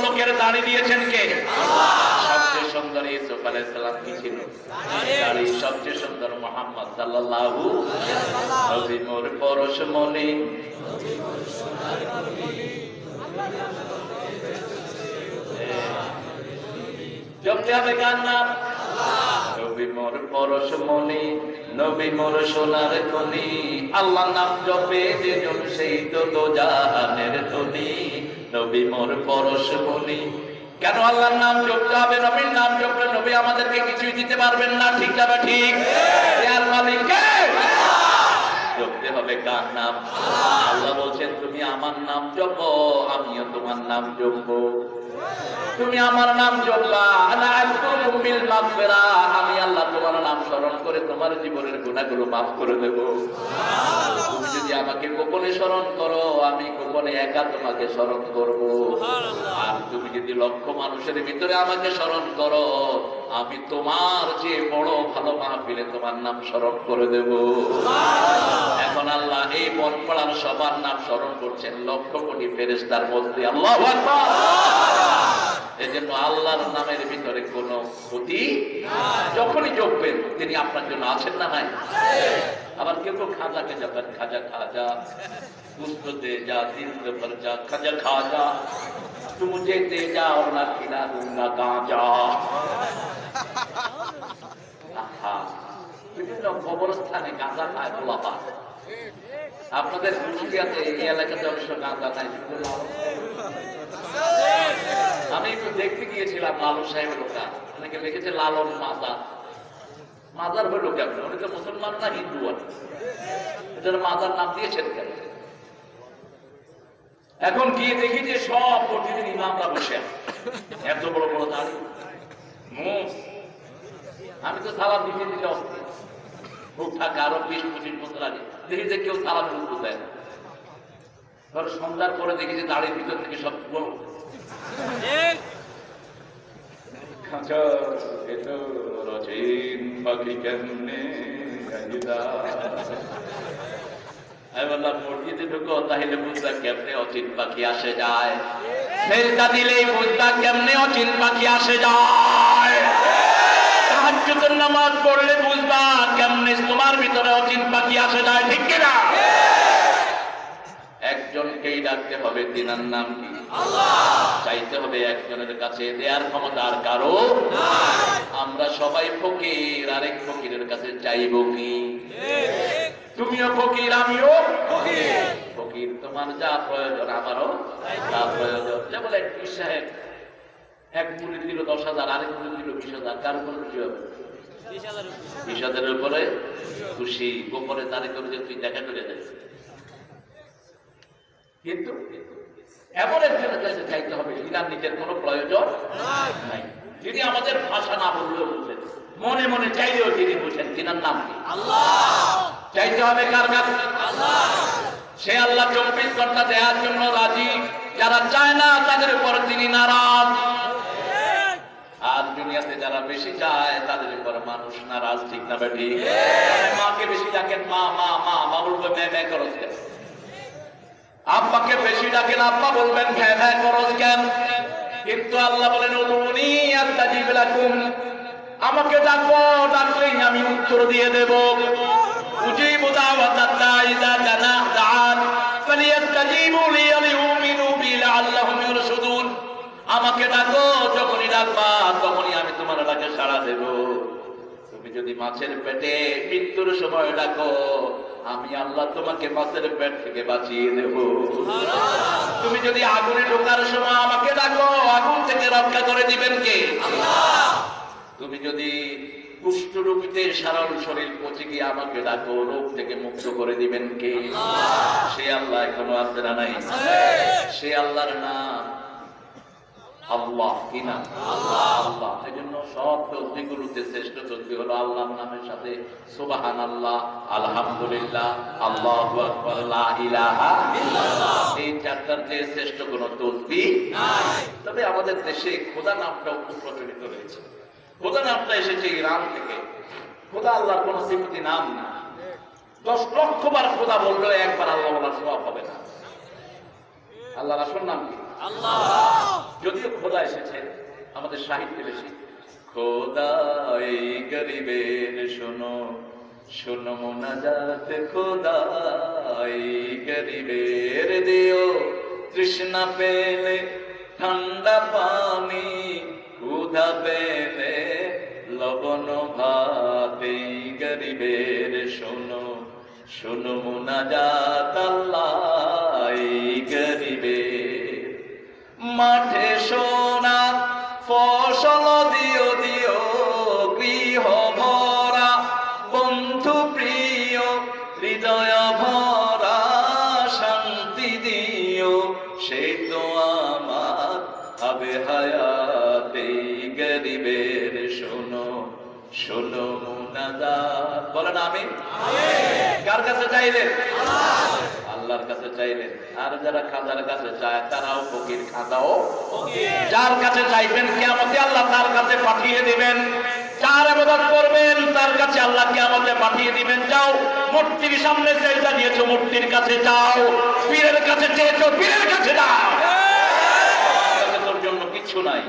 লোকের দাড়ি দিয়েছেন কে? সবচেয়ে সুন্দর ইউসুফ আলাইহিস সালাম কি ছিল? দাড়ি। সবচেয়ে সুন্দর মুহাম্মদ সাল্লাল্লাহু আলাইহি ওয়াসাল্লাম। নবী মোর পরশমণি, জপতে হবে কার নাম? নবী মোর পরশমণি, নবী মোর সোনার খনি। আল্লাহর নাম জপে যেজন সেই তো দোজাহানের ধনী। নবী মোর পরশমণি। কেন আল্লাহর নাম জপতে হবে? নবীর নাম জপলে নবী আমাদেরকে কিছুই দিতে পারবেন না। ঠিক না ঠিক? এর মালিক কে? জপতে হবে কার নাম? আল্লাহ বলছেন তুমি আমার নাম জপো, আমিও তোমার নাম জপবো। তুমি আমার নাম জপবা, আনা আযকুরুকুম বিল মাগফিরা, আমি আল্লাহ তোমার নাম স্মরণ করে তোমার জীবনের গুনাহগুলো মাফ করে দেব। তুমি যদি আমাকে গোপনে স্মরণ করো, আমি গোপনে একা তোমাকে স্মরণ করব। আর তুমি যদি লক্ষ মানুষের ভিতরে আমাকে স্মরণ করো, আমি তোমার যে বড় ভালো মাহফিলে তোমার নাম স্মরণ করে দেব। এখন আল্লাহ এই বনপাড়ার সবার নাম স্মরণ করছেন লক্ষ কোটি ফেরেশতার মধ্যে। আল্লাহু আকবার। এজন্য আল্লাহর নামের ভিতরে কোনো ক্ষতি যখনই জপবেন তিনি আপনার জন্য আছেন না নাই? আবার কেউ কেউ খাজাকে যাবেন, খাজা খাজা পুষ্প দে যা দিল ভর যা, খাজা খাজা তুম মুঝে দে যা और ना खिला दूंगा गांजा। বিভিন্ন কবরস্থানে গাঁজা খায় পোলাপা। আপনাদের কুষ্টিয়াতে এই এলাকাতে অবশ্য গাঁজা নাই, শুধু আমি একটু দেখতে গিয়েছিলাম লালন সাহেবের ওটা, অনেকে লিখেছে লালন মাজার। মাজার হইল কেমন? উনি তো মুসলমান না হিন্দু? এটার মাজার নাম দিয়েছেন কেন? এখন গিয়ে দেখি যে সব প্রতিদিন ইমামরা বসে এত বড় বড় দাড়ি মুখ। আমি তো সালাম দিতে দিতে অস্থির, খুব থাকা আরো 20-25 বছর আগে দেখি যে কেউ সালাম উত্তর দেয় না। ধরো সন্ধ্যার পরে দেখি যে দাড়ির ভিতর থেকে সব বড় মসজিদে ঢুকো তাহলে বুঝবা কেমনে অচিন পাখি আসে যায়। সেজদা দিলেই বুঝবা কেমনে অচিন পাখি আসে যায়। তাহাজ্জুদের নামাজ পড়লে বুঝবা কেমনে তোমার ভিতরে অচিন পাখি আসে যায়। ঠিক কিনা? একজনকেই ডাকতে হবে, তিনার নাম কি? আল্লাহ। চাইতে হবে একজনের কাছে, দেয়ার ক্ষমতা আর কারো নাই। আমরা সবাই ফকির, আরেক ফকিরের কাছে চাইব কি? তুমিও ফকির, আমিও ফকির। ফকির তোমার যা প্রয়োজন আমারও তা প্রয়োজন। যেমন এক পীর সাহেব এক মুরিদ দিল 10,000, আরেক মুরিদ দিল 20,000, কার উপর খুশি হবে? 20,000-এর উপরে খুশি। গোপনে তারে করে যে তুই দেখা করে দেয়। কিন্তু এমন একজনের কাছে চাইতে হবে যিনার নিজের কোনো প্রয়োজন নাই, যিনি আমাদের ভাষা না বললেও বুঝেন, মনে মনে চাইলেও যিনি বুঝেন। তিনার নাম কি? আল্লাহ। চাইতে হবে কার কাছে? আল্লাহ। সে আল্লাহ 24 ঘন্টা দেওয়ার জন্য রাজি, যারা চায় না তাদের উপর তিনি নারাজ। আর দুনিয়াতে যারা বেশি চায় তাদের উপর মানুষ নারাজ। ঠিক না বেঠি? মাকে বেশি ডাকেন মা মা মা, মা বলবে মে মে করস কেন? আব্বাকে বেশি ডাকেন আব্বা বলবেন ভ্যা ভ্যা করস কেন? কিন্তু আল্লাহ বলেন উদুনি আস্তাজিব লাকুম, আমাকে ডাকো, ডাকলেই আমি উত্তর দিয়ে দেব। উজিবু দাওয়াতাদ দাঈ ইযা দাআন ফালিয়াস্তাজিবু লি ওয়ালিউমিনু বি লাআল্লাহুম ইরশুদুন। আমাকে ডাকো, যখনই ডাকবা তখনই আমি তোমার ডাকে সাড়া দেব। তুমি যদি মাছের পেটে মৃত্যুর সময় ডাকো, আমি আল্লাহ তোমাকে মাছের পেট থেকে বাঁচিয়ে দেব। তুমি যদি আগুনে ঢোকার সময় আমাকে ডাকো, আগুন থেকে রক্ষা করে দিবেন কে? আল্লাহ। তুমি যদি কুষ্ঠ রোগীতে সারা শরীর পচে গিয়ে আমাকে ডাকো, রোগ থেকে মুক্ত করে দিবেন কে? আল্লাহ। সে আল্লাহ এখনো আছে না নাই? সে আল্লাহর নাম আল্লাহ। কি নাম? আল্লাহ। আল্লাহ। এজন্য সব তসবিহগুলোতে শ্রেষ্ঠ তসবিহ হলো আল্লাহর নামের সাথে সুবহানাল্লাহ, আলহামদুলিল্লাহ, আল্লাহু আকবার, লা ইলাহা ইল্লাল্লাহ। এই চারটার চেয়ে শ্রেষ্ঠ কোনো তসবিহ নাই। তবে আমাদের দেশে খোদা নামটাও খুব প্রচলিত রয়েছে। খোদা নামটা এসেছে ইরান থেকে। খোদা আল্লাহর কোন সিফতি নাম না। 10 লক্ষ বার খোদা বললেও একবার আল্লাহ বলার সওয়াব হবে না। আল্লাহর আসল নাম কি? আল্লাহ। যদিও আমাদের সাহিত্যে বেশি। খোদা এই গরিবের শোনো, শোনো মোনাজাত খোদা এই গরিবের, দিও তৃষ্ণা পেলে ঠান্ডা পানি, ক্ষুধা পেলে লবণ ভাত, এই গরিবের শোনো, শোনো মোনাজাত আল্লাহ এই গরিবের। মাঠে সোনা ফসল দিও, দিও গৃহ ভরা বন্ধু প্রিয়, হৃদয় ভরা শান্তি দিও, সেই তো আমার হবে হায়াত এই গরিবের শোনো, শোনো মুনাজাত। বলেন আমিন। কার কাছে চাইলেন? আল্লাহর কাছে চাইলেন। আর যারা খাজার কাছে চায় তারাও ফকির, খাজাও ফকির। যার কাছে চাইবেন কিয়ামতে আল্লাহ তার কাছে পাঠিয়ে দিবেন। যার ইবাদত করবেন তার কাছে আল্লাহ কিয়ামতে পাঠিয়ে দিবেন। যাও মূর্তির সামনে সেজদা দিয়েছো, মূর্তির কাছে যাও। পীরের কাছে চেয়েছো, পীরের কাছে যাও। তোর জন্য কিছু নাই।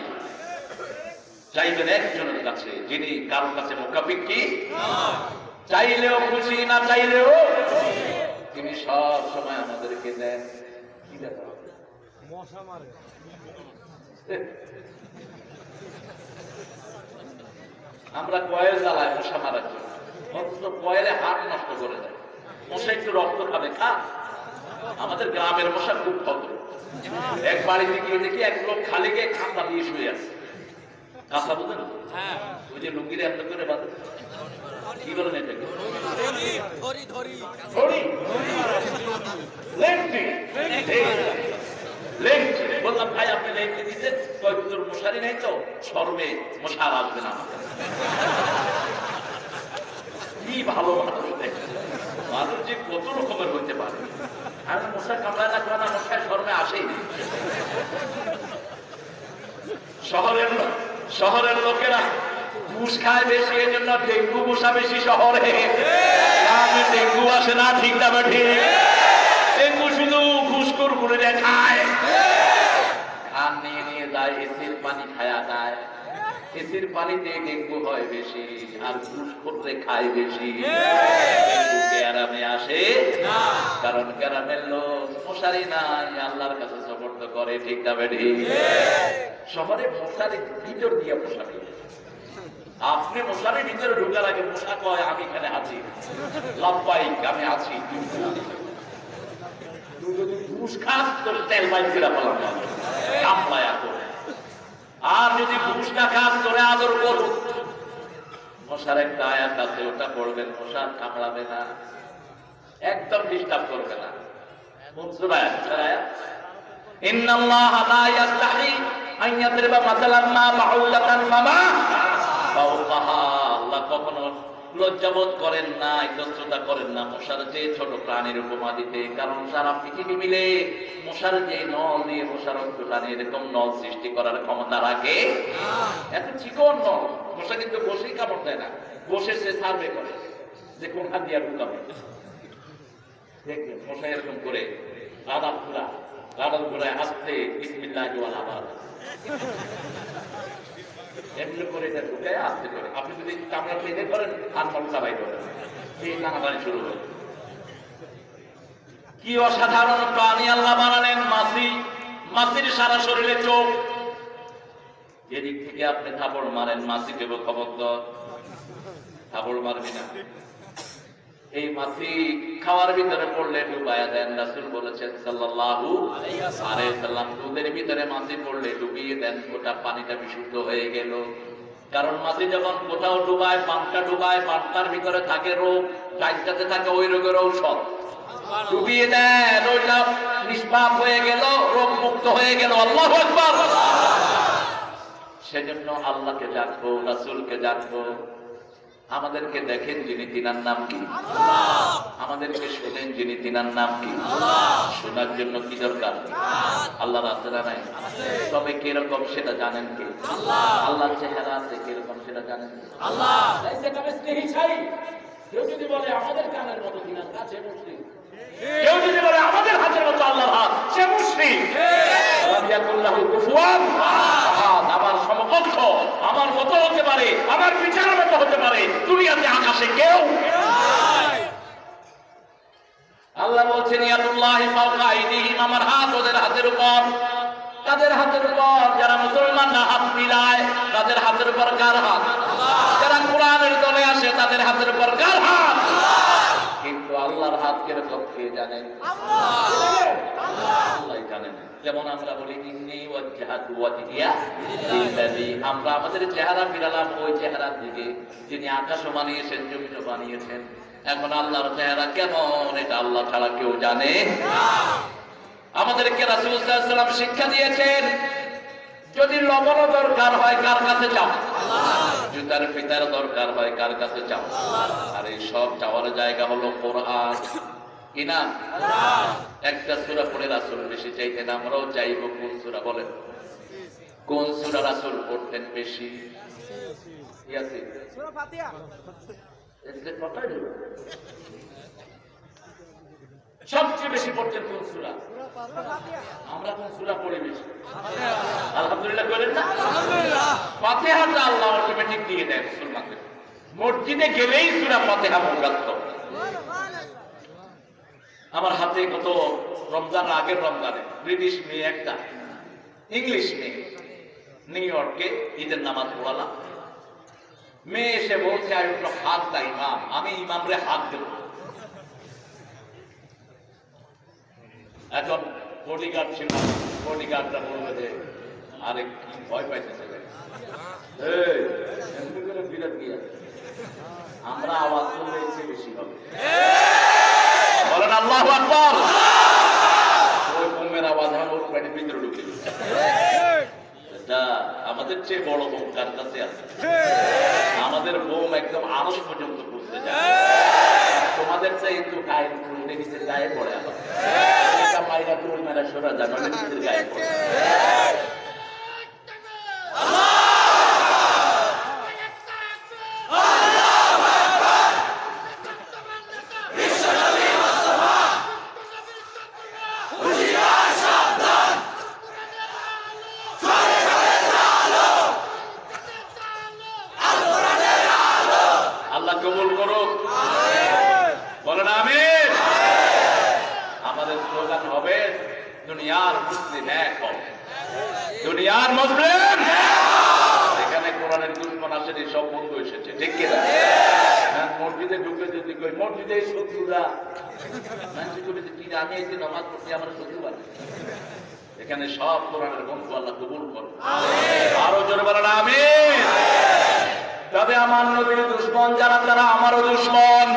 চাইবেন একজনের কাছে, যিনি কারো কাছে মুখাপেক্ষী নয়। চাইলেও খুশি, না চাইলেও তিনি সব সময় আমাদেরকে দেন। কি দেখা মশা মারে, আমরা কয়েল জ্বালাই মশা মারার জন্য, অথচ কয়েলে হাত নষ্ট করে দেয়। মশা একটু রক্ত খাবে, খা। আমাদের গ্রামের মশা খুব ভদ্র। এক বাড়িতে গিয়ে দেখি এক লোক খালি গিয়ে খাতা দিয়ে শুয়ে আছে। কাঁথা বুঝেন? ওই যে লুঙ্গিরে এত করে বাঁধে, কি বলেন এটাকে? বললাম ভাই আপনি লেখতে দিচ্ছেন, তোর মশারি নেই তো? সর্বে মশা আর আসবে না। কি ভালো মানুষ দেখে, মানুষ যে কত রকমের হইতে পারে। আমি মশা কামড়ায় না, কারণ মশায় সর্বে আসেই। শহরের লোকেরা ঘুষ খায় বেশি, এই জন্য ডেঙ্গু মশা বেশি শহরে। ডেঙ্গু আসে না, ঠিক না ঠিক? ডেঙ্গু শুধু ঘুষখোর করে খায়, খান নিয়ে নিয়ে যায়, এসির পানি খায়া যায়। এসির পানিতে ডেঙ্গু হয় বেশি, আর ঘুষখোরে খায় বেশি। গ্রামে আসে না, কারণ গ্রামের লোক মশারি নাই, আল্লাহর কাছে সমর্থ করে, ঠিক না ঠিক? শহরে মশারির ভিতর দিয়ে মশারি, আপনি মশারির ভিতরে ঢুকার আগে মশা কয় আমি এখানে আছি, লাভবাহিক আমি আছি। ঘুষ খাস তোর তেল বাইক ফিরা পেলাম কামলায়া করে। আর যদি ঘুষ না খাস তোরে আদর করো। মশার একটা আয়াত আছে, ওটা পড়বেন, মশা কামড়াবে না, একদম ডিস্টার্ব করবে না। কোন সূরা আয়াত? ইন্নাল্লাহা লা ইয়াস্তাহি আন ইয়াদরিবা মাসালান মা বাউদাতান ফামা ফাওকাহা। আল্লাহ কখনো লজ্জাবোধ করেন না, ইতস্ততা করেন না মশার যে ছোট প্রাণীর উপমা দিতে। কারণ সারা পৃথিবী মিলে মশার যে নল দিয়ে মশার অন্তটানে এরকম নল সৃষ্টি করার ক্ষমতা রাখে। এত চিকন নল, মশা কিন্তু বসেই কামড় দেয় না, বসে সে সার্ভে করে যে কোন হাত দিয়ে ঢুকাবে। দেখবেন মশা এরকম করে আদাব ঘুরা, আদাব ঘুরায় আসতে বিসমিল্লাহ আবার এমনি করে এটা ঢুকে আসতে করে। আপনি যদি কামড়া পেতে করেন হাত মালসা বাই করেন, এই টানাটানি শুরু হয়। কি অসাধারণ প্রাণী আল্লাহ বানালেন মাছি। মাছির সারা শরীরে চোখ, এদিক থেকে আপনি থাপড় মারেন, মাছি দেব খবরদার, থাপড় মারবি না। এই মাছি খাওয়ার ভিতরে পড়লে ডুবাইয়া দেন। রাসূল বলেছেন সাল্লাল্লাহু আলাইহি ওয়াসাল্লাম, দুধের ভিতরে মাছি পড়লে ডুবিয়ে দেন, ওটা পানিটা বিশুদ্ধ হয়ে গেল। কারণ মাছি যখন কোথাও ডুবায়, পানটা ডুবায়, পানটার ভিতরে থাকে রোগ, ডাইটাতে থাকে ওই রোগের ঔষধ। ডুবিয়ে দেন, ওইটা নিষ্পাপ হয়ে গেল, রোগ মুক্ত হয়ে গেল। আল্লাহু আকবার। সেজন্য আল্লাহকে ডাকবো, রাসূলকে ডাকবো। আমাদেরকে দেখেন যিনি, তিনার নাম কি? আমাদেরকে শোনেন যিনি, তিনার নাম কি? শোনার জন্য কি দরকার? আল্লাহর আছে না নাই? তবে কিরকম সেটা জানেন কি? আল্লাহর চেহারা আছে কিরকম সেটা জানেন কি? কেউ যদি বলে আমাদের কানের মতো তিনার কাছে মুশরিক, কেউ যদি বলে আমাদের হাতের মতো আল্লাহর হাত, সে মুশরিক। আমার সমকক্ষ মতো, আমার মতো হতে পারে, আমার পিতার মতো হতে পারে, দুনিয়াতে আকাশে কেউ। আল্লাহ বলছেন ইয়াদুল্লাহি ফাওকা আইদিহিম, আমার হাত ওদের হাতের উপর। তাদের হাতের উপর যারা মুসলমানরা হাত মিলায়, তাদের হাতের উপর কার হাত? যারা কোরআনের দলে আসে তাদের হাতের উপর কার হাত? কিন্তু আল্লাহর হাত কিরকম কে জানেন? আল্লাহ জানেন। যেমন আমরা বলি ইন্নী ওয়াজহাতু ওয়াজহিয়া লিল্লাযী, আমরা আমাদের চেহারা ফিরালাম ওই চেহারার দিকে যিনি আকাশও বানিয়েছেন, জমিনও বানিয়েছেন। এখন আল্লাহর চেহারা কেমন এটা আল্লাহ ছাড়া কেউ জানে না। আমাদেরকে রাসূল সাল্লাল্লাহু আলাইহি ওয়াসাল্লাম শিক্ষা দিয়েছেন, যদি লবণ দরকার হয় কার কাছে চাও? জুতার ফিতার দরকার হয় কার কাছে চাও? আর এই সব চাওয়ার জায়গা হলো কোরআন। কি না? একটা সূরা পড়ে রাসূল বেশি চাইতেন, আমরাও চাইবো। কোন সূরা বলেন? কোন সূরা রাসূল পড়তেন বেশি? ইয়াসিন, সূরা ফাতিহা। এর কথাই হলো সবচেয়ে বেশি পড়তেন কোন সূরা? আমরা কোন সূরা পড়ি বেশি? আলহামদুলিল্লাহ বলেন না? আলহামদুলিল্লাহ। ফাতিহাটা আল্লাহ অটোমেটিক দিয়ে দেয় মুসলমানদের। মসজিদে গেলেই সূরা ফাতিহা মুখস্থ। আমার হাতে কত রমজান, আগের রমজানে ব্রিটিশ মেয়ে একটা, ইংলিশ মেয়ে, নিউ ইয়র্কে ঈদের নামাজ পড়ালাম। মেয়ে এসে বলছে আমি একটু হাত দেয় ইমাম, আমি ইমামরে হাত দেব। এখন বডিগার্ড ছিল, বডিগার্ডরা বলবে যে আরে কি ভয় পাইতেছে, বিরাট কি আছে, আমরা আওয়াজ করলে এসে বেশি হবে। বলেন আল্লাহু আকবার। ওই বোমের আওয়াজ আমার পেটের ভিতরে ঢুকে দিচ্ছে। এটা আমাদের চেয়ে বড় বোম কার কাছে আছে? আমাদের বোম একদম আরশ পর্যন্ত পৌঁছে যায়। তোমাদের চেয়ে একটু গায়ে তুলতে নিচে গায়ে পড়ে আবার এটা মাইরা তুল মেরা সরা যাবে নিজের গায়ে পড়ে। আল্লাহ কবুল করুক, বলেন আমিন। আমাদের স্লোগান হবে দুনিয়ার মুসলিম এক হও, দুনিয়ার মুসলিম। এখানে কোরআনের দুশমন আসেনি, সব বন্ধু এসেছে, ঠিক কিনা? মসজিদে ঢুকে যদি কই মসজিদে শত্রুরা আমি এসে নামাজ পড়ছি আমার শত্রু আছে, এখানে সব কোরআনের বন্ধু। আল্লাহ কবুল করুন, আরো জোরে বলেন আমিন। তবে আমার নবীর দুশমন যারা, তারা আমারও দুশমন।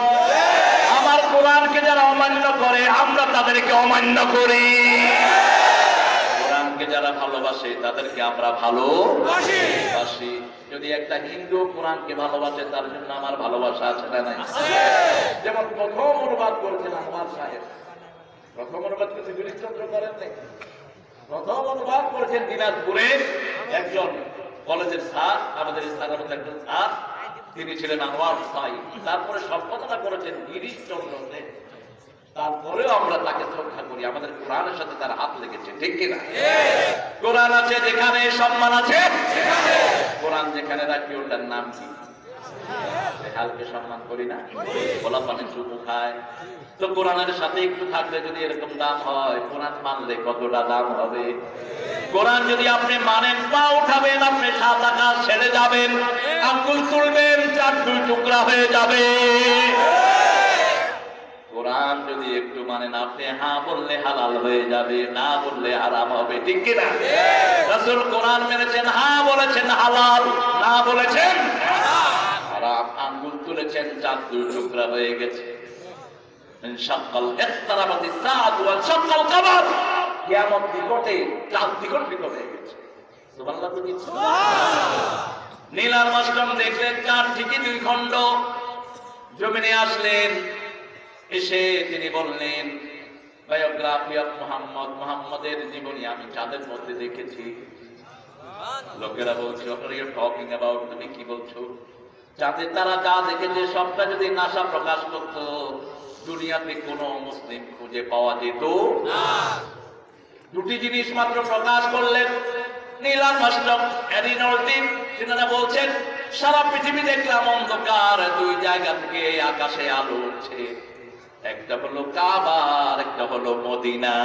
আমার কোরআনকে যারা অমান্য করে আমরা তাদেরকে অমান্য করি, কোরআনকে যারা ভালোবাসে তাদেরকে আমরা ভালোবাসি। যদি একটা হিন্দু কোরআনকে ভালোবাসে তার জন্য আমার ভালোবাসা আছে না নাই? যেমন প্রথম অনুবাদ করেছেন আনোয়ার সাহেব, প্রথম অনুবাদ করেছে গিরিশচন্দ্র করেন নাই, প্রথম অনুবাদ করেছেন দিনাজপুরের একজন কলেজের স্যার, আমাদের স্থানের মধ্যে একজন স্যার, তিনি ছিলেন আনোয়ার সাহেব। তারপরে সব কথাটা করেছেন গিরিশচন্দ্র দেব। তারপরেও আমরা তাকে শ্রদ্ধা করি, আমাদের কোরআনের সাথে তার হাত লেগেছে, ঠিক কিনা? কোরআন আছে যেখানে সম্মান আছে, কোরআন যেখানে রাখি ওটার নাম কি? হালকে সম্মান করি না, গোলাপ পানি চুপু খায়। তো কোরআনের সাথে একটু থাকলে যদি এরকম দাম হয়, কোরআন মানলে কতটা দাম হবে? কোরআন যদি আপনি মানেন, পা উঠাবেন, আপনি 7 আকাশ ছেড়ে যাবেন, আঙ্গুল তুলবেন, 4 টুকরা হয়ে যাবে। কোরআন যদি একটু মানেন, আপনি হ্যাঁ বললে হালাল হয়ে যাবে, না বললে হারাম হবে, ঠিক কিনা? রাসূল কোরআন মেনেছেন, হ্যাঁ বলেছেন হালাল, না বলেছেন হারাম। আঙ্গুল তুলেছেন, 4 টুকরা হয়ে গেছে। ইনশাআল্লাহ ইকতারাবাতিস সাআতু ওয়া শাক্কাল কমর, কিয়ামত নিকটে, চাঁদ নিকট হয়ে গেছে। সুবহানাল্লাহ, সুবহানাল্লাহ। নীলার মাসলাম দেখলেন 4 থেকে 2 খণ্ড। জমিনে আসলেন, এসে তিনি বললেন বায়োগ্রাফি অফ মুহাম্মদ, মুহাম্মদের জীবনী আমি চাঁদের মধ্যে দেখেছি। লোকেরা বলছে what are you talking about, তুমি কি বলছো? চাঁদে তারা যা দেখেছে সবটা যদি নাসা প্রকাশ করত, দুনিয়াতে কোনো মুসলিম খুঁজে পাওয়া যেত না। 2টি জিনিস মাত্র প্রকাশ করলেন, নীলান মাস্টার এরিনলদিন তিনারা বলছেন সারা পৃথিবী দেখলাম অন্ধকার, দুই জায়গা থেকে আকাশে আলো উঠছে, একটা হলো কাবা আর একটা হলো মদিনা।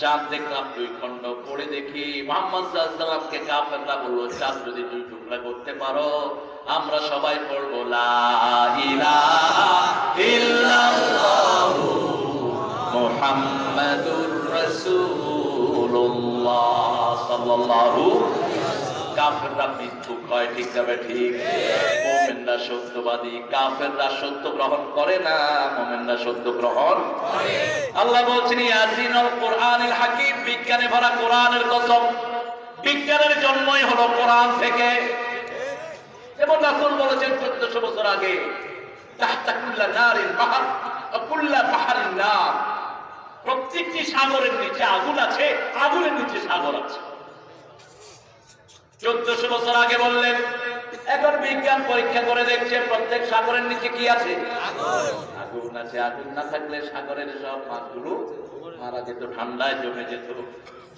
চাঁদ দেখলাম দুই খণ্ড, পড়ে দেখি মুহাম্মদ সাল্লাল্লাহু আলাইহি ওয়াসাল্লামকে কাফেররা বলল, চাঁদ যদি দুই টুকরা করতে পারো আমরা সবাই পড়বো লা ইলাহা ইল্লাল্লাহু মুহাম্মাদুর রাসূলুল্লাহ সাল্লাল্লাহু। কাফেররা মিথ্যুক হয়, ঠিক যাবে ঠিক। মুমিনরা সত্যবাদী, কাফেররা সত্য গ্রহণ করে না, মুমিনরা সত্য গ্রহণ করে। আল্লাহ বলছেন ইয়াসিনুল কুরআনিল হাকিম, বিজ্ঞানে ভরা কোরআনের কসম। বিজ্ঞানের জন্মই হলো কোরআন থেকে। যেমন রাসূল বলেছেন 1400 বছর আগে, তাহতা কুল্লা নারিন বাহর ওয়া কুল্লা বাহরিন নার, প্রত্যেকটি সাগরের নিচে আগুন আছে, আগুনের নিচে সাগর আছে। 1400 বছর আগে বললেন। এখন বিজ্ঞান পরীক্ষা করে দেখছে প্রত্যেক সাগরের নিচে কি আছে? আগুন আছে। আগুন না থাকলে সাগরের সব মাছগুলো মারা যেত, ঠান্ডায় জমে যেত।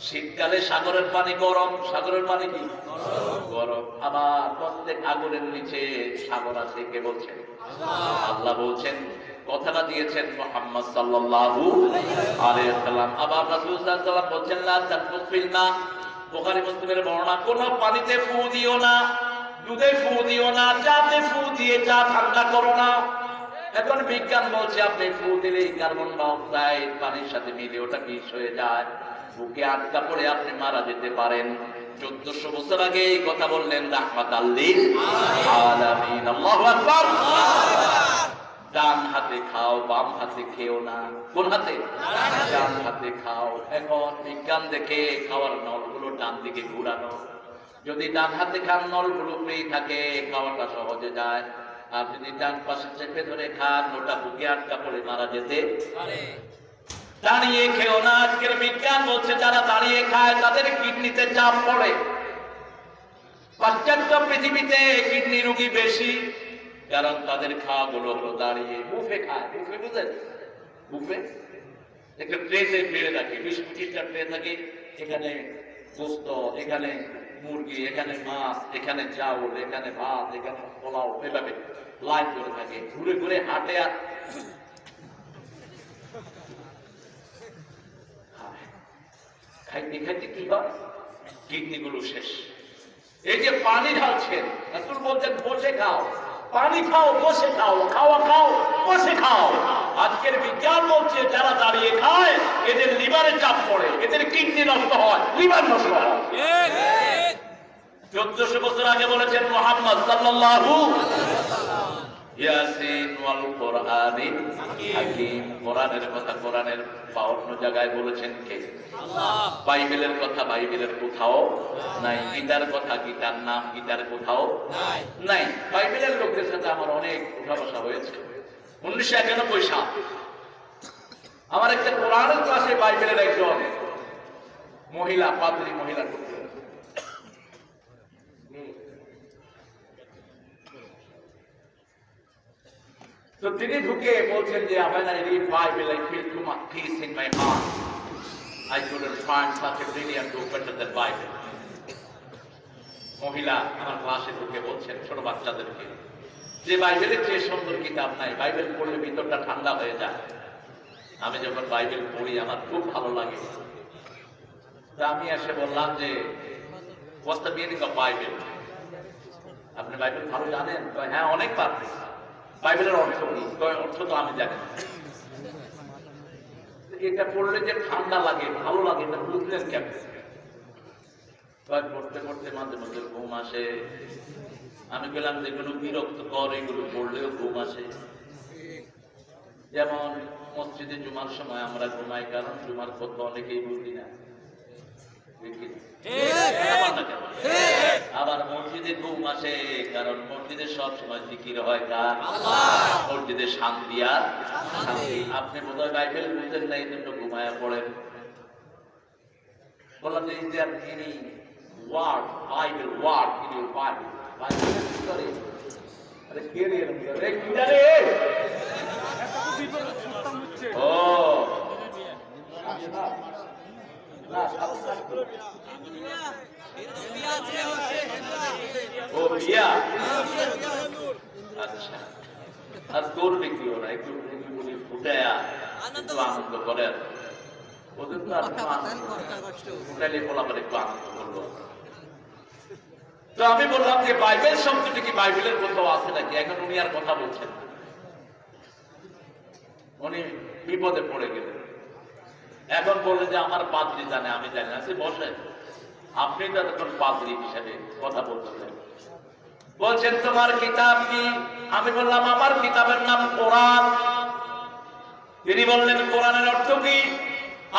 শীতকালে সাগরের পানি গরম, সাগরের পানি কি গরম। আবার প্রত্যেক আগুনের নিচে সাগর আছে। কে বলছেন? আল্লাহ বলছেন। কথাটা দিয়েছেন মুহাম্মদ সাল্লাল্লাহু আলাইহি ওয়াসাল্লাম। আবার রাসূল সাল্লাল্লাহু আলাইহি ওয়াসাল্লাম বলেছেন লা তানফুসিল মা, বুখারী মুসলিমের বর্ণনা, কোন পানিতে ফু দিও না, দুধে ফু দিও না, চাতে ফু দিয়ে চা ঠান্ডা করো না। এখন বিজ্ঞান বলছে আপনি ফু দিলে কার্বন ডাই অক্সাইড পানির সাথে মিলে ওটা বিষ হয়ে যায়, বুকে আটকা পড়ে আপনি মারা যেতে পারেন। 1400 বছর আগে এই কথা বললেন রাহমাতাল লিল আলামিন। আল্লাহু আকবার। ডান হাতে খাও, বাম হাতে খেও না। কোন হাতে? ডান হাতে খাও। এখন বিজ্ঞান দেখে খাওয়ার নলগুলো ডান দিকে ঘুরানো। যদি ডান হাতে খান নলগুলো ফ্রি থাকে, খাওয়াটা সহজে যায়। আর যদি ডান পাশে চেপে ধরে খান ওটা বুকে আটকা পড়ে মারা যেতে পারে। দাঁড়িয়ে খেও না। আজকের বিজ্ঞান বলছে যারা দাঁড়িয়ে খায় তাদের কিডনিতে চাপ পড়ে। পাশ্চাত্য পৃথিবীতে কিডনি রোগী বেশি, কারণ তাদের খাওয়া গুলো হলো দাঁড়িয়ে। বুফে খায়, বুফে বুঝেন? বুফে একটা ট্রেতে পেড়ে থাকে, 20-25টা ট্রে থাকে, এখানে গোস্ত, এখানে মুরগি, এখানে মাছ, এখানে চাউল, এখানে ভাত, এখানে পোলাও, এভাবে লাইন করে থাকে। ঘুরে ঘুরে হাঁটে আর খাইতে খাইতে কি হয়? কিডনি গুলো শেষ। এই যে পানি ঢালছেন, রাসূল বলছেন বসে খাও, পানি খাও, বসে খাও, খাওয়া খাও, বসে খাও। আজকের বিজ্ঞান বলছে যারা দাঁড়িয়ে খায় এদের লিভারে চাপ পড়ে, এদের কিডনি নষ্ট হয়, লিভার নষ্ট হয়। 1400 বছর আগে বলেছেন মুহাম্মদ সাল্লাল্লাহু ইয়াসিন ওয়াল কুরআনিল হাকিম। কোরআনের কথা কোরআনের 52 জায়গায় বলেছেন কে? আল্লাহ। বাইবেলের কথা বাইবেলের কোথাও নাই। গীতার কথা গীতার নাম গীতার কোথাও নাই। বাইবেলের লোকদের সাথে আমার অনেক উঠা বসা হয়েছে। 1991 সাল আমার একটা কোরআনের ক্লাসে বাইবেলের একজন মহিলা পাদ্রী মহিলা ঢুকলেন। তো তিনি ঢুকে বলছেন যে when I read Bible I feel too much peace in my heart. I couldn't find such a brilliant book better than Bible. মহিলা আমার ক্লাসে ঢুকে বলছেন ছোট বাচ্চাদেরকে যে বাইবেলের চেয়ে সুন্দর কিতাব নাই, বাইবেল পড়লে ভিতরটা ঠান্ডা হয়ে যায়। আমি যখন বাইবেল পড়ি আমার খুব ভালো লাগে। তা আমি এসে বললাম যে what's the meaning of Bible? আপনি বাইবেল ভালো জানেন? তো হ্যাঁ অনেকবার। বাইবেলের অর্থ কি? অর্থ তো আমি জানি। এটা পড়লে যে ঠান্ডা লাগে ভালো লাগে এটা বুঝলেন কেমন? পড়তে পড়তে মাঝে মাঝে ঘুম আসে। আমি বললাম যে কোনো বিরক্ত কর এগুলো পড়লেও ঘুম আসে। যেমন মসজিদে জুমার সময় আমরা ঘুমাই, কারণ জুমার কথা অনেকেই বুঝি না। আবার মসজিদে ঘুম আসে কারণ মসজিদে সব সময় জিকির হয় কার? আল্লাহ। মসজিদে শান্তি আর শান্তি। আপনি বোধহয় বাইবেল বুঝেন না, এই জন্য ঘুমায়া পড়েন। বললাম যে is there any word Bible word in your Bible? বাইবেলের ভিতরে আরে কে রে রে কি জানে? ও ও বিয়া, আচ্ছা। আর করবে কি ওরা? একটু ফুটায়া একটু আনন্দ করে, ওদের তো আর ফুটাইলে বলাবার একটু আনন্দ করলো। তো আমি বললাম যে বাইবেল শব্দটি কি বাইবেলের কোথাও আছে নাকি? এখন উনি আর কথা বলছেন, উনি বিপদে পড়ে গেলেন। এখন বললেন যে আমার পাদ্রী জানে, আমি জানি না। সে বসেন, আপনি তো এখন পাদ্রী হিসেবে কথা বলতেছেন। বলছেন তোমার কিতাব কি? আমি বললাম আমার কিতাবের নাম কোরআন। তিনি বললেন কোরআনের অর্থ কি?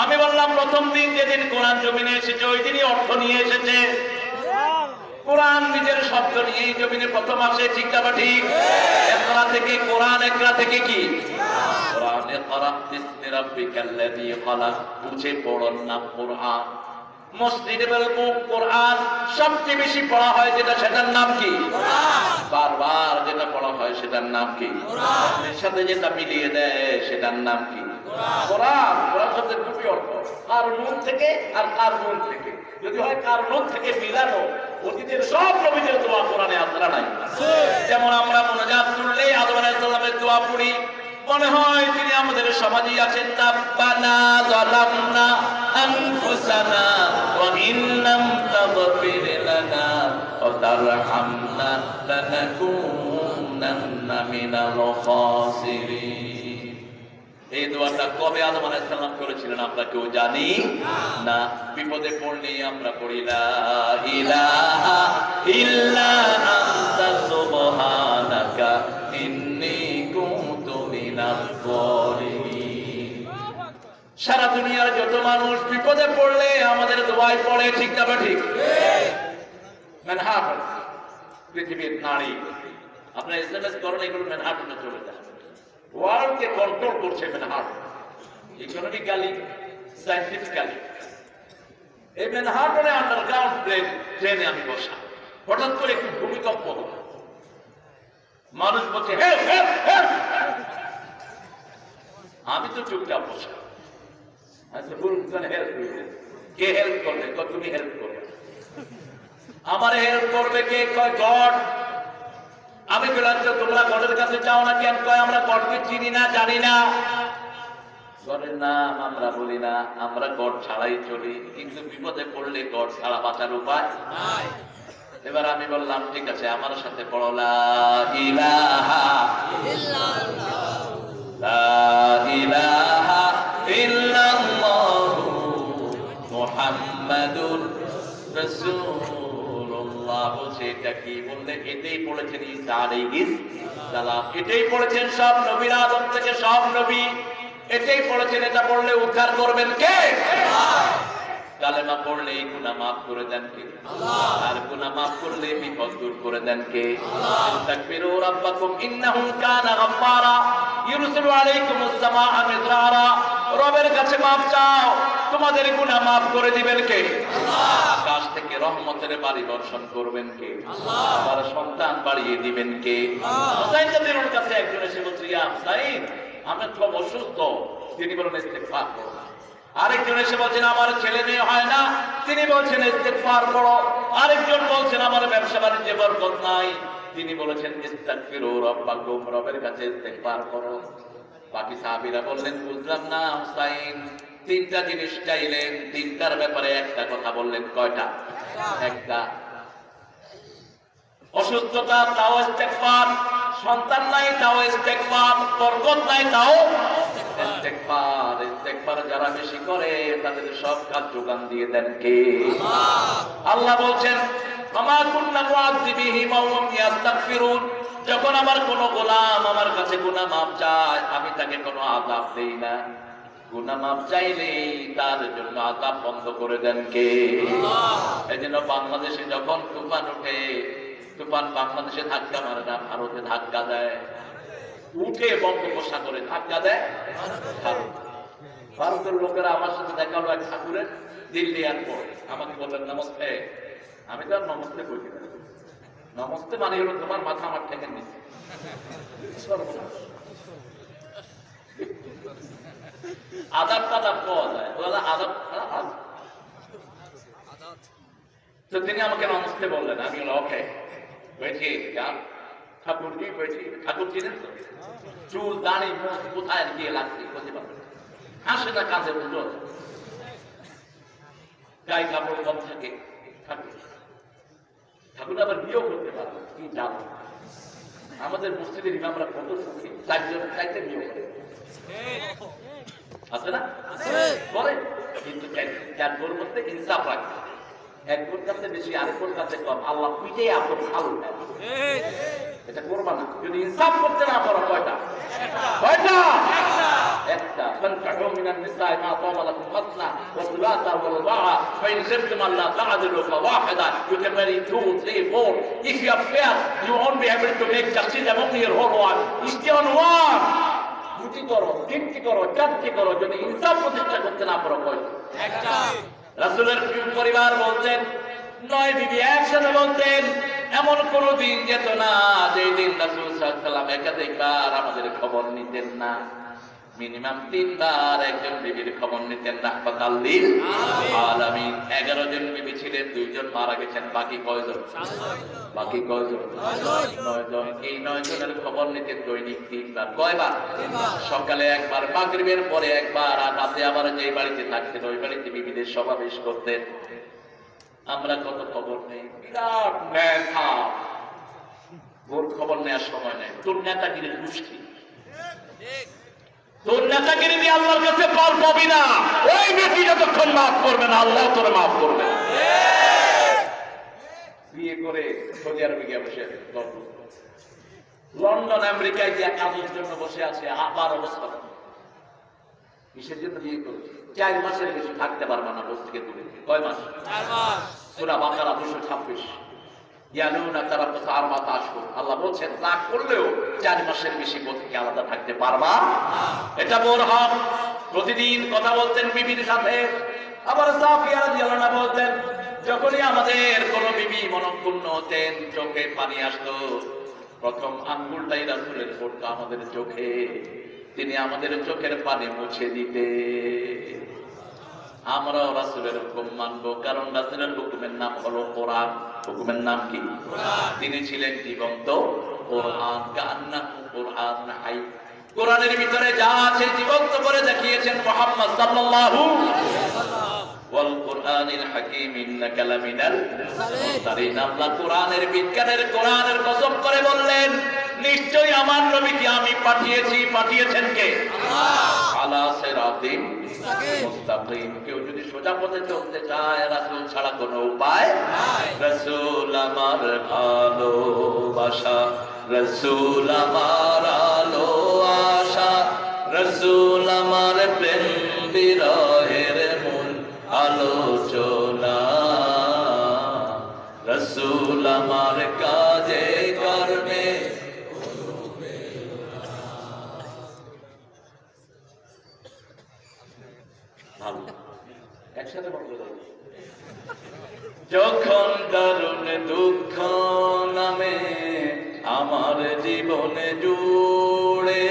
আমি বললাম প্রথম দিন যেদিন কোরআন জমিনে এসেছে ওই দিনই অর্থ নিয়ে এসেছে। কোরআন নিজের শব্দ নিয়েই জমিনে প্রথম আসে, ঠিক না ঠিক? একরা থেকে কোরআন, একরা থেকে কি কোরআন, ইকরা বিসমি রাব্বিকাল্লাযী খালাক, বুঝে পড়ার নাম কোরআন। মসজিদে বলবো কোরআন সবচেয়ে বেশি পড়া হয় যেটা, সেটার নাম কি? বারবার যেটা পড়া হয় সেটার নাম কি? এর সাথে যেটা মিলিয়ে দেয় সেটার নাম কি? কোরআন। কোরআন শব্দের দুটি অর্থ, কার নুন থেকে আর কার নুন থেকে। যদি হয় কার নুন থেকে মিলানো, অতীতের সব নবীদের দোয়া কোরআনে আসরা নাই। যেমন আমরা মুনাজাত করলে আদম আলাইহিস সালামের দোয়া পড়ি, মনে হয় তিনি আমাদের সমাজেই আছেন। রাব্বানা যালামনা আনফুসানা ওয়া ইন লাম তাগফির লানা ওয়া তারহামনা লানাকুনান্না মিনাল খাসিরিন। এই দোয়াটা কবে আদম আলাইহিস সালাম করেছিলেন আমরা কেউ জানি না। বিপদে পড়লে আমরা পড়ি লা ইলাহা ইল্লা আনতা সুবহানাকা ইন্নী কুনতু মিনাল যালিমিন। সারা দুনিয়ার যত মানুষ বিপদে পড়লে আমাদের দোয়ায় পড়ে, ঠিক না ঠিক? মেনহাট পৃথিবীর নারী, আপনার এসএমএস করেন, এগুলো মেনহাট চলে যায়। ওয়ার্ল্ডকে কন্ট্রোল করছে মেনহাট, ইকোনমিক্যালি, সায়েন্টিফিক্যালি। এই মেনহাটনে আন্ডারগ্রাউন্ড ট্রেনে আমি বসা, হঠাৎ করে একটু ভূমিকম্প হলো, মানুষ বলছে হেল্প হেল্প হেল্প। আমি তো চুপচাপ বসা। আচ্ছা বলুন হেল্প করবে কে? হেল্প করবে? তুমি হেল্প করবে? আমার হেল্প করবে কে? কয় গড। আমি বললাম তোমরা গডের কাছে চাও না কেন? কয় আমরা গডকে চিনি না, জানি না। গডের নাম আমরা বলি না, আমরা গড ছাড়াই চলি, কিন্তু বিপদে পড়লে গড ছাড়া বাঁচার উপায় নাই। এবার আমি বললাম ঠিক আছে, আমার সাথে পড়ো লা ইলাহা ইল্লাল্লাহ, লা ইলাহা ইল্লাল্লাহ মুহাম্মাদুর রাসূলুল্লাহ। বলছে এটা কি? বললে এটাই পড়েছেন ঈসা আলাইহিস সালাম, এটাই পড়েছেন সব নবীরা, আদম থেকে সব নবী এটাই পড়েছেন। এটা পড়লে উদ্ধার করবেন কে? কালেমা পড়লে গুনাহ মাফ করে দেন কে? আর গুনাহ মাফ করলে বিপদ দূর করে দেন কে? তাকবিরু রাব্বাকুম ইন্নাহু কানা গাফফারা ইউরসিলু আলাইকুমুস সামাআ মিদরারা। রবের কাছে মাফ চাও, তোমাদের গুনাহ মাফ করে দিবেন কে? আকাশ থেকে রহমতের বাড়ি বর্ষণ করবেন কে? আবার সন্তান বাড়িয়ে দিবেন কে? হুসাইন নবীর কাছে একজন এসে বলছে, ইয়া হুসাইন আমি খুব অসুস্থ। তিনি বলেন ইস্তেগফার করো। আরেকজন এসে বলছেন আমার ছেলে মেয়ে হয় না, তিনি বলছেন ইস্তেগফার করো। আরেকজন বলছেন আমার ব্যবসা বাণিজ্যে বরকত নাই, তিনি বলেছেন ইস্তাগফিরু রাব্বাকুম, রবের কাছে ইস্তেগফার করো। বাকি সাহাবীরা বললেন বুঝলাম না হুসাইন, তিনটা জিনিস চাইলেন, তিনটার ব্যাপারে একটা কথা বললেন, কয়টা? একটা। অসুস্থতা তাও ইস্তেগফার, সন্তান নাই তাও ইস্তেগফার, বরকত নাই তাও ইস্তেগফার। ইস্তেগফার যারা বেশি করে তাদের সব কাজ যোগান দিয়ে দেন কে? আল্লাহ বলছেন আমা কুননা মুআযিবিহিম ওয়া হুম ইস্তাগফিরুন। যখন আমার কোন গোলাম আমার কাছে গুনাহ মাফ চায়, আমি তাকে কোনো আযাব দেই না। গুনাহ মাফ চাইলে তার জন্য আযাব বন্ধ করে দেন কে? এজন্য বাংলাদেশে যখন তুফান ওঠে, তুফান বাংলাদেশে ধাক্কা মারে না, ভারতে ধাক্কা দেয়। উঠে বঙ্গোপসাগরে ধাক্কা দেয় ভারতের লোকেরা। আমার সাথে দেখা হলো এক ঠাকুরের, দিল্লি এয়ারপোর্ট। আমাকে বললেন নমস্তে। আমি তো আর নমস্তে বলি না, নমস্তে মানে হলো তোমার মাথা আমার ঠেকে নিচ্ছে। আদাব টাদাব পাওয়া যায়, আদাব তো তিনি আমাকে নমস্তে বললেন, আমি ওকে बैठिए क्या ঠাকুর जी बैठिए। ঠাকুর চিনেন তো? চুল দাড়ি মুখ কোথায় গিয়ে লাগছে বলতে পারবেন, হাসে না কাঁধে বুঝো, গায়ে কাপড় কম থাকে। ঠাকুর ঠাকুর আবার বিয়েও করতে পারবেন, কি জানো আমাদের মসজিদের ইমামরা কত সুখী, চাইতে বিয়ে করে আছে না করে, কিন্তু যার গোর মধ্যে ইনসাফ রাখবে, এক গোর কাছে বেশি আরেক গোর কাছে কম, আল্লাহ পিঠে আপনার ভালো এটা করবা না যদি ইনসাফ করতে না পারো। কয়টা? কয়টা? একটা। فانكحوا من النساء ما طاب لكم مثنى وثلاث ورباع فإن خفتم ألا تعدلوا فواحدة. You can marry 2, 3, 4. If you are fair, you won't be able to make justice among your whole world. Stay on one. দুটি করো, তিনটি করো, চারটি করো, যদি ইনসাফ প্রতিষ্ঠা করতে না পারো। কয়টা? একটা। রাসূলের পরিবার বলতেন 9 বিবি একসাথে বলতেন, এমন কোন দিন যেত না যে দিন রাসূল সাল্লাল্লাহু আলাইহি ওয়াসাল্লাম একাধিকবার আমাদের খবর নিতেন না। মিনিমাম 3 বার একজন বিবির খবর নিতেন রাহমাতাল লিল আলামিন। 11 জন বিবি ছিলেন, 2 জন মারা গেছেন, বাকি কয়জন? বাকি কয়জন? 9 জন। এই 9 জনের খবর নিতেন দৈনিক 3 বার। কয়বার? সকালে একবার, মাগরিবের পরে একবার, আর রাতে আবার যেই বাড়িতে থাকতেন ওই বাড়িতে বিবিদের সমাবেশ করতেন। আমরা কত খবর নেই, বিরাট নেতা, ওর খবর নেওয়ার সময় নেই। তোর নেতাগিরির গোষ্ঠী, তোর নেতাগিরি দিয়ে আল্লাহর কাছে পার পাবি না। ওই ব্যক্তি যতক্ষণ মাফ করবে না আল্লাহ তোরে মাফ করবে না। বিয়ে করে সৌদি আরবে গিয়ে বসে, লন্ডন আমেরিকায় গিয়ে কাজের জন্য বসে আছে, আবার অবস্থা কিসের জন্য বিয়ে করেছে? 4 মাসের বেশি থাকতে পারবে না বস থেকে দূরে। কয় মাস? 4 মাস। সূরা বাকারা 226। ইয়ালুনা তারাব্বাসু 4 আশহুর। আল্লাহ বলেন তা করলেও 4 মাসের বেশি বস থেকে আলাদা থাকতে পারবা না। এটা বোরহাম প্রতিদিন কথা বলতেন বিবির সাথে। আবার সাফিয়া রাদিয়াল্লাহু আনহা বলতেন যখনই আমাদের কোন বিবি মনক্ষুণ্ণ হতেন, চোখে পানি আসতো, প্রথম আঙ্গুলটাই রাসূলের পড়তো আমাদের চোখে, তিনি আমাদের চোখের পানি মুছে দিতে। আমরাও রাসূলের হুকুম মানবো, কারণ রাসূলের হুকুমের নাম হলো কোরআন। হুকুমের নাম কি? কোরআন। তিনি ছিলেন জীবন্ত কোরআন, কান্নাহু কোরআন হাই। কোরআনের ভিতরে যা আছে জীবন্ত করে দেখিয়েছেন মুহাম্মদ সাল্লাল্লাহু আলাইহি ওয়াসাল্লাম। ওয়াল কোরআনিল হাকীম ইন্নাকা লামিনাল মুরসালিন। আল্লাহ কোরআনের বিজ্ঞানের কোরআনের কসম করে বললেন নিশ্চয়ই আমার নবীকে আমি পাঠিয়েছি। পাঠিয়েছেন কে? আল্লাহ। আলা সিরাতিন মুস্তাকিম। কেউ যদি সোজা পথে চলতে চায় রাসূল ছাড়া কোনো উপায় নাই। রাসূল আমার ভালোবাসা, রাসূল আমার আলো আশা, রাসূল আমার প্রেম বিরহের মূল আলোচনা, রাসূল আমার কাজে কর্মে একসাথে বলতে হবে। যখন দারুণ দুঃখ নামে আমার জীবনে জুড়ে,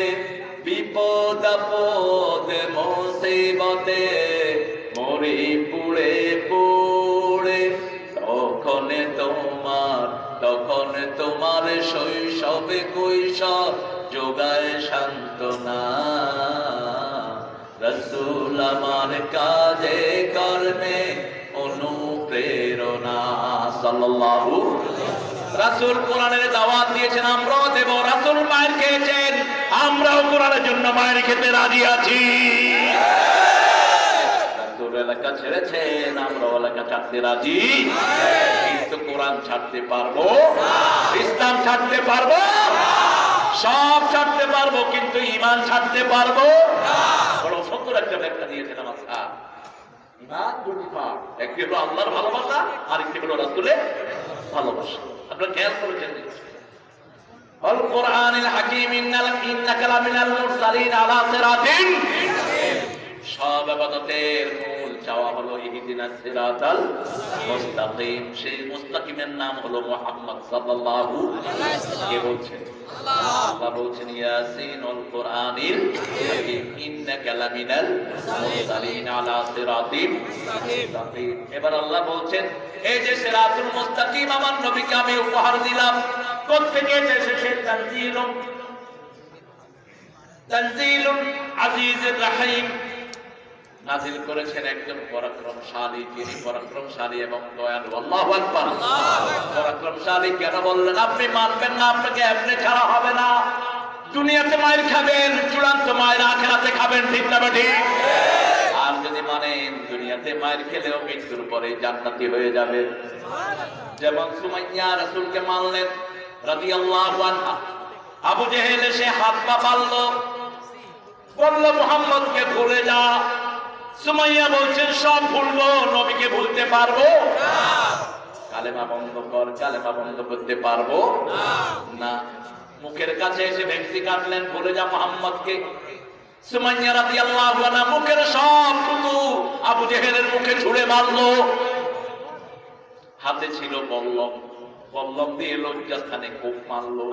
বিপদ আপদে মুসিবতে মরি পুড়ে পুড়ে, তখন তোমার শৈশবে কৈশোর যোগায় সান্ত্বনা, রাসূল আমার কাজে কর্মে অনুপ্রেরণা। সাল্লাল্লাহু আলাইহি ওয়াসাল্লাম। রাসূল কোরআনের দাওয়াত দিয়েছেন, আমরাও দেব। রাসূল মায়ের খেয়েছেন, আমরাও কোরআনের জন্য মায়ের খেতে রাজি আছি। রাসূল এলাকা ছেড়েছেন, আমরাও এলাকা ছাড়তে রাজি, কিন্তু কোরআন ছাড়তে পারবো না, ইসলাম ছাড়তে পারবো না, সব ছাড়তে পারবো কিন্তু ঈমান ছাড়তে পারবো না। বড় সুন্দর একটা ব্যাখ্যা দিয়েছেন আমার স্যার। ঈমান দুটি ভাগ, একটি হলো আল্লাহর ভালোবাসা, আরেকটি হলো রাসূলের ভালোবাসা। আপনারা খেয়াল করেছেন আল কোরআনিল হাকীম ইন্নাকা লামিনাল মুরসালিন আলা সিরাতিন। সব ইবাদতের মূল চাওয়া হলো ইহদিনাস সিরাতাল মুস্তাকিম, সেই মুস্তাকিমের নাম হলো মুহাম্মদ সাল্লাল্লাহু আলাইহি ওয়াসাল্লাম। কে বলছেন? আল্লাহ বলছেন ইয়াসিন ওয়াল কুরআনিল হাকীম ইন্নাকা লামিনাল মুরসালিন আলা সিরাতিম মুস্তাকিম। এবার আল্লাহ বলছেন এই যে সিরাতুল মুস্তাকিম আমার নবীকে আমি উপহার দিলাম, কোত্থেকে এসেছে? তানজিলুন আজিজুর রহিম, নাযিল করেছেন একজন পরাক্রমশালী, যিনি পরাক্রমশালী এবং দয়ালু। আল্লাহু আকবার। পরাক্রমশালী কেন বললেন? আপনি মানবেন না, আপনাকে এমনি ছাড়া হবে না। দুনিয়াতে মায়ের খাবেন, চূড়ান্ত মায়ের আখিরাতে খাবেন, ঠিক না বেঠিক? আর যদি মানেন দুনিয়াতে মায়ের খেলেও মৃত্যুর পরে জান্নাতি হয়ে যাবে। যেমন সুমাইয়া রাসূলকে মানলেন রাদিয়াল্লাহু আনহা, আবু জেহেল এসে হাত পা বাঁধলো, বলল মুহাম্মদকে ভুলে যা। সুমাইয়া বলছেন সব ভুলবো, নবীকে ভুলতে পারবো না। কালেমা বন্ধ কর, কালেমা বন্ধ করতে পারবো না। মুখের কাছে এসে ভেংসি কাটলেন, ভুলে যা মুহাম্মদকে। সুমাইয়া রাদিয়াল্লাহু আনহা মুখের সব থুতু আবু জেহেলের মুখে ছুঁড়ে মারলো। হাতে ছিল বল্লম, বল্লম দিয়ে লজ্জাস্থানে কোপ মারলো।